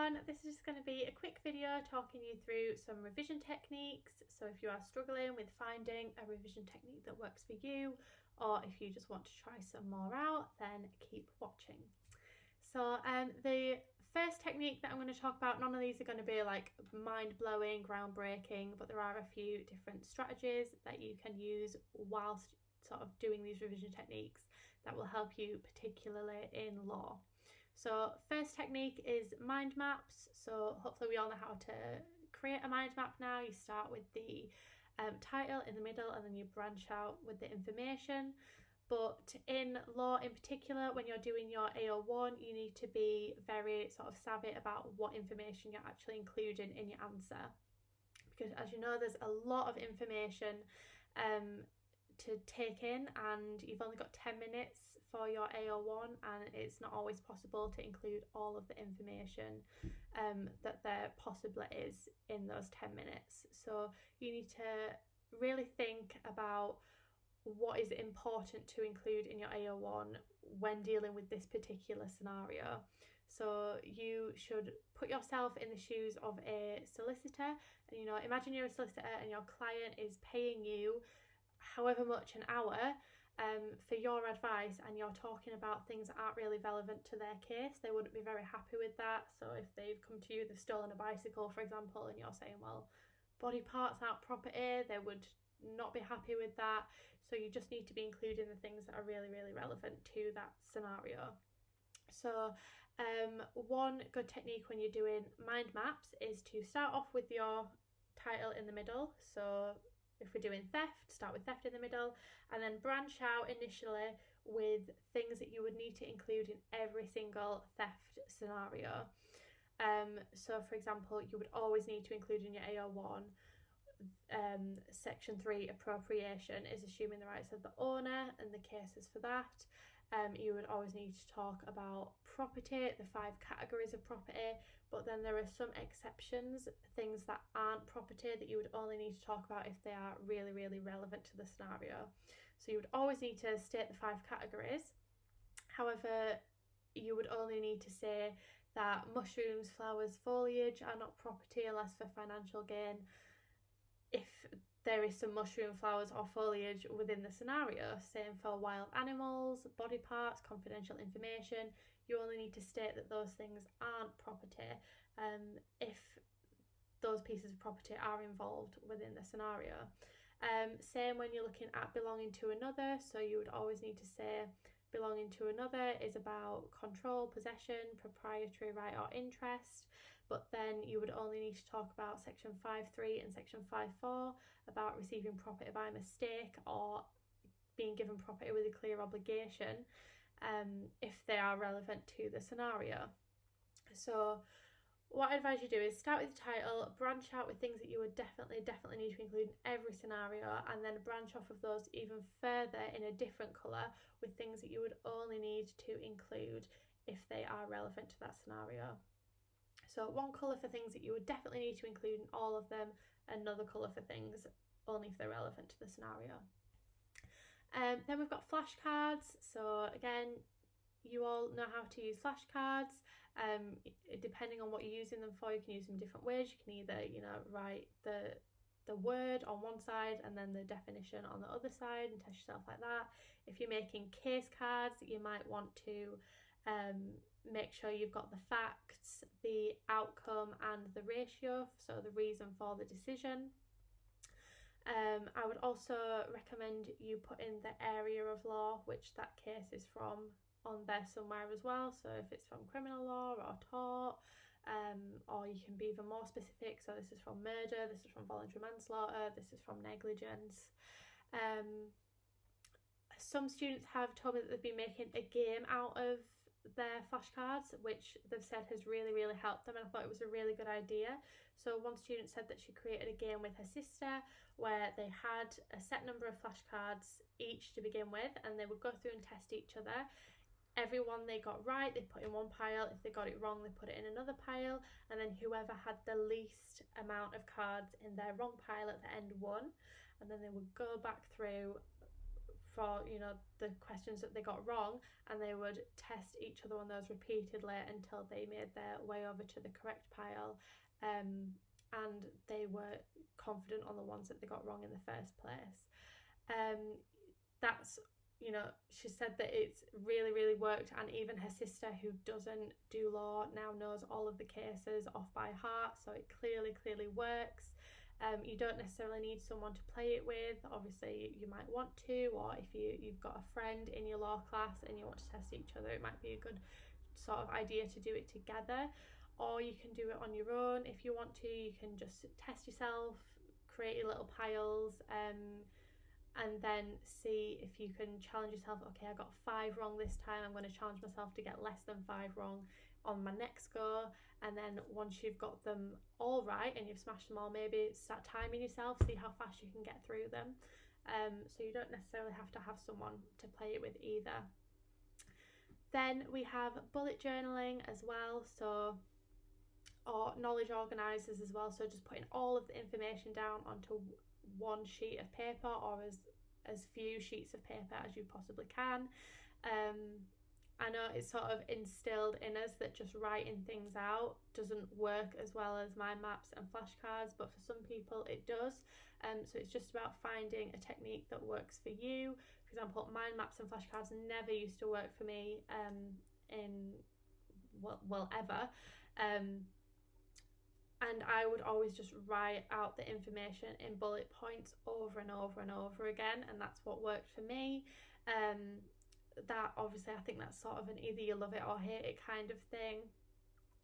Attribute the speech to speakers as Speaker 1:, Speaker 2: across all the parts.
Speaker 1: everyone, this is just going to be a quick video talking you through some revision techniques. So if you are struggling with finding a revision technique that works for you, or if you just want to try some more out, then keep watching. So the first technique that I'm going to talk about, none of these are going to be like mind-blowing, groundbreaking, but there are a few different strategies that you can use whilst sort of doing these revision techniques that will help you, particularly in law. So first technique is mind maps. So hopefully we all know how to create a mind map now. You start with the title in the middle and then you branch out with the information. But in law in particular, when you're doing your AO1, you need to be very sort of savvy about what information you're actually including in your answer. Because as you know, there's a lot of information to take in, and you've only got 10 minutes for your AO1, and it's not always possible to include all of the information that there possibly is in those 10 minutes. So you need to really think about what is important to include in your AO1 when dealing with this particular scenario. So you should put yourself in the shoes of a solicitor, and imagine you're a solicitor and your client is paying you however much an hour for your advice, and you're talking about things that aren't really relevant to their case. They wouldn't be very happy with that. So if they've come to you, they've stolen a bicycle, for example, and you're saying, well, body parts aren't property, they would not be happy with that. So you just need to be including the things that are really, really relevant to that scenario. So one good technique when you're doing mind maps is to start off with your title in the middle. So if we're doing theft, start with theft in the middle, and then branch out initially with things that you would need to include in every single theft scenario. So for example, you would always need to include in your AO1 section 3 appropriation is assuming the rights of the owner and the cases for that. You would always need to talk about property, the 5 categories of property, but then there are some exceptions, things that aren't property that you would only need to talk about if they are really, really relevant to the scenario. So you would always need to state the 5 categories. However, you would only need to say that mushrooms, flowers, foliage are not property unless for financial gain if there is some mushroom, flowers or foliage within the scenario. Same for wild animals, body parts, confidential information. You only need to state that those things aren't property if those pieces of property are involved within the scenario. Same when you're looking at belonging to another. So you would always need to say belonging to another is about control, possession, proprietary right or interest, but then you would only need to talk about section 5.3 and section 5.4 about receiving property by mistake or being given property with a clear obligation if they are relevant to the scenario. So what I advise you do is start with the title, branch out with things that you would definitely need to include in every scenario, and then branch off of those even further in a different colour with things that you would only need to include if they are relevant to that scenario. So one colour for things that you would definitely need to include in all of them, another colour for things only if they're relevant to the scenario. Then we've got flashcards. So again, you all know how to use flashcards. Depending on what you're using them for, you can use them different ways. You can either, write the word on one side and then the definition on the other side and test yourself like that. If you're making case cards, you might want to make sure you've got the facts, the outcome and the ratio, so the reason for the decision. I would also recommend you put in the area of law which that case is from on there somewhere as well. So if it's from criminal law or tort, or you can be even more specific. So this is from murder, this is from voluntary manslaughter, this is from negligence. Some students have told me that they've been making a game out of their flashcards, which they've said has really helped them, and I thought it was a really good idea. So one student said that she created a game with her sister where they had a set number of flashcards each to begin with, and they would go through and test each other. Every one they got right, they put in one pile. If they got it wrong, they put it in another pile, and then whoever had the least amount of cards in their wrong pile at the end won. And then they would go back through for, you know, the questions that they got wrong, and they would test each other on those repeatedly until they made their way over to the correct pile, and they were confident on the ones that they got wrong in the first place. That's, you know, she said that it's really, really worked, and even her sister, who doesn't do law, now knows all of the cases off by heart, so it clearly works. You don't necessarily need someone to play it with. Obviously you might want to, or if you've got a friend in your law class and you want to test each other, it might be a good sort of idea to do it together. Or you can do it on your own if you want to. You can just test yourself, create your little piles, and then see if you can challenge yourself. Okay, I got 5 wrong this time, I'm going to challenge myself to get less than 5 wrong on my next go. And then once you've got them all right and you've smashed them all, maybe start timing yourself, see how fast you can get through them. So you don't necessarily have to have someone to play it with either. Then we have bullet journaling as well, so, or knowledge organisers as well, so just putting all of the information down onto one sheet of paper, or as few sheets of paper as you possibly can. I know it's sort of instilled in us that just writing things out doesn't work as well as mind maps and flashcards, but for some people it does. So it's just about finding a technique that works for you. For example, mind maps and flashcards never used to work for me ever. And I would always just write out the information in bullet points over and over and over again, and that's what worked for me. That obviously, I think that's sort of an either you love it or hate it kind of thing.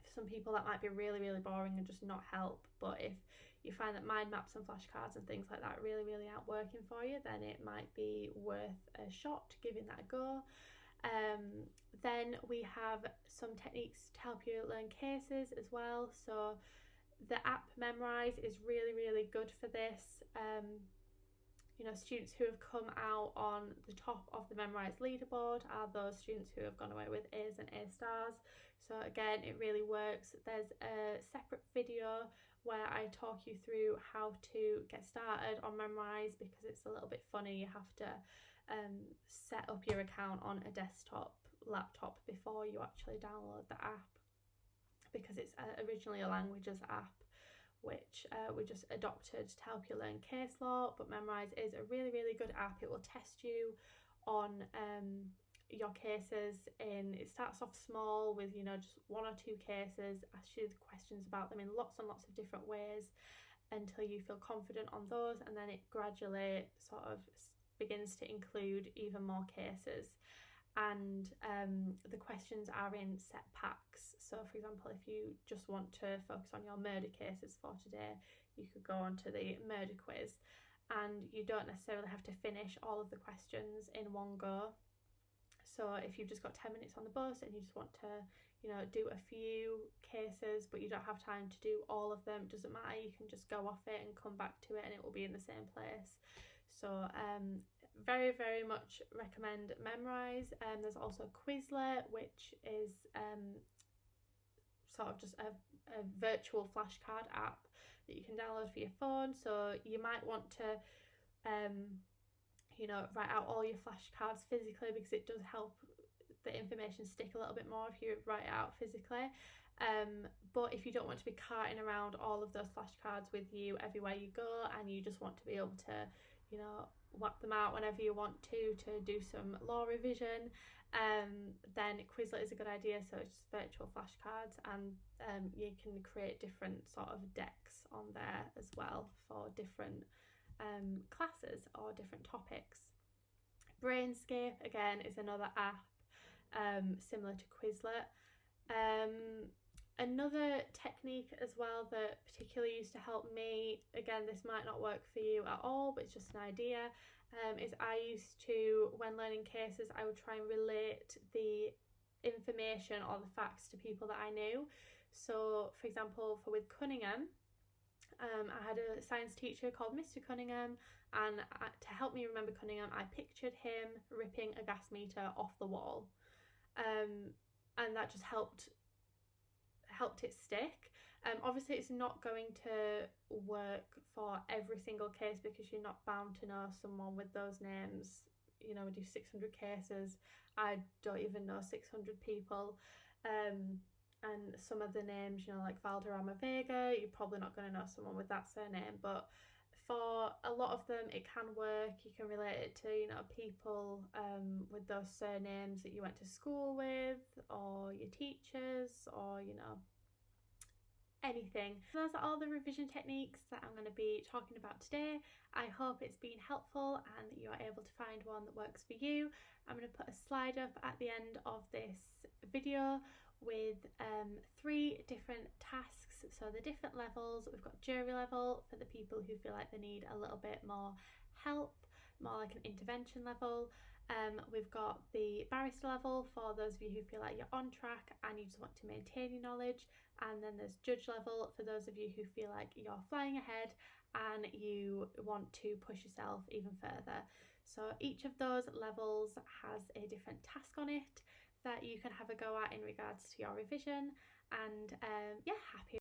Speaker 1: For some people that might be really, really boring and just not help, but if you find that mind maps and flashcards and things like that really, really aren't working for you, then it might be worth a shot giving that a go. Then we have some techniques to help you learn cases as well. So the app Memrise is really, really good for this. You know, students who have come out on the top of the Memrise leaderboard are those students who have gone away with A's and A stars. So again, it really works. There's a separate video where I talk you through how to get started on Memrise, because it's a little bit funny. You have to set up your account on a desktop laptop before you actually download the app, because it's originally a languages app, which we just adopted to help you learn case law. But Memrise is a really, really good app. It will test you on your cases it starts off small with, you know, just 1 or 2 cases, asks you questions about them in lots and lots of different ways until you feel confident on those, and then it gradually sort of begins to include even more cases. And the questions are in set packs. So for example, if you just want to focus on your murder cases for today, you could go on to the murder quiz, and you don't necessarily have to finish all of the questions in one go. So if you've just got 10 minutes on the bus and you just want to, you know, do a few cases but you don't have time to do all of them, it doesn't matter, you can just go off it and come back to it and it will be in the same place. So very, very much recommend Memrise. There's also Quizlet, which is sort of just a virtual flashcard app that you can download for your phone. So you might want to you know, write out all your flashcards physically, because it does help the information stick a little bit more if you write it out physically. But if you don't want to be carting around all of those flashcards with you everywhere you go, and you just want to be able to, you know, whack them out whenever you want to do some law revision, then Quizlet is a good idea. So it's just virtual flashcards, and you can create different sort of decks on there as well for different classes or different topics. Brainscape again is another app similar to Quizlet. Another technique as well that particularly used to help me, again this might not work for you at all but it's just an idea, is I used to, when learning cases, I would try and relate the information or the facts to people that I knew. So for example, with Cunningham, I had a science teacher called Mr. Cunningham, and to help me remember Cunningham, I pictured him ripping a gas meter off the wall, and that just helped it stick. Obviously it's not going to work for every single case, because you're not bound to know someone with those names, you know, we do 600 cases. I don't even know 600 people. And some of the names, you know, like Valderrama Vega, you're probably not going to know someone with that surname, but for a lot of them it can work. You can relate it to, you know, people with those surnames that you went to school with, or your teachers, or, you know, anything. Those are all the revision techniques that I'm going to be talking about today. I hope it's been helpful and that you are able to find one that works for you. I'm going to put a slide up at the end of this video with 3 different tasks. So the different levels, we've got jury level for the people who feel like they need a little bit more help, more like an intervention level. We've got the barrister level for those of you who feel like you're on track and you just want to maintain your knowledge, and then there's judge level for those of you who feel like you're flying ahead and you want to push yourself even further. So each of those levels has a different task on it that you can have a go at in regards to your revision, and yeah, happy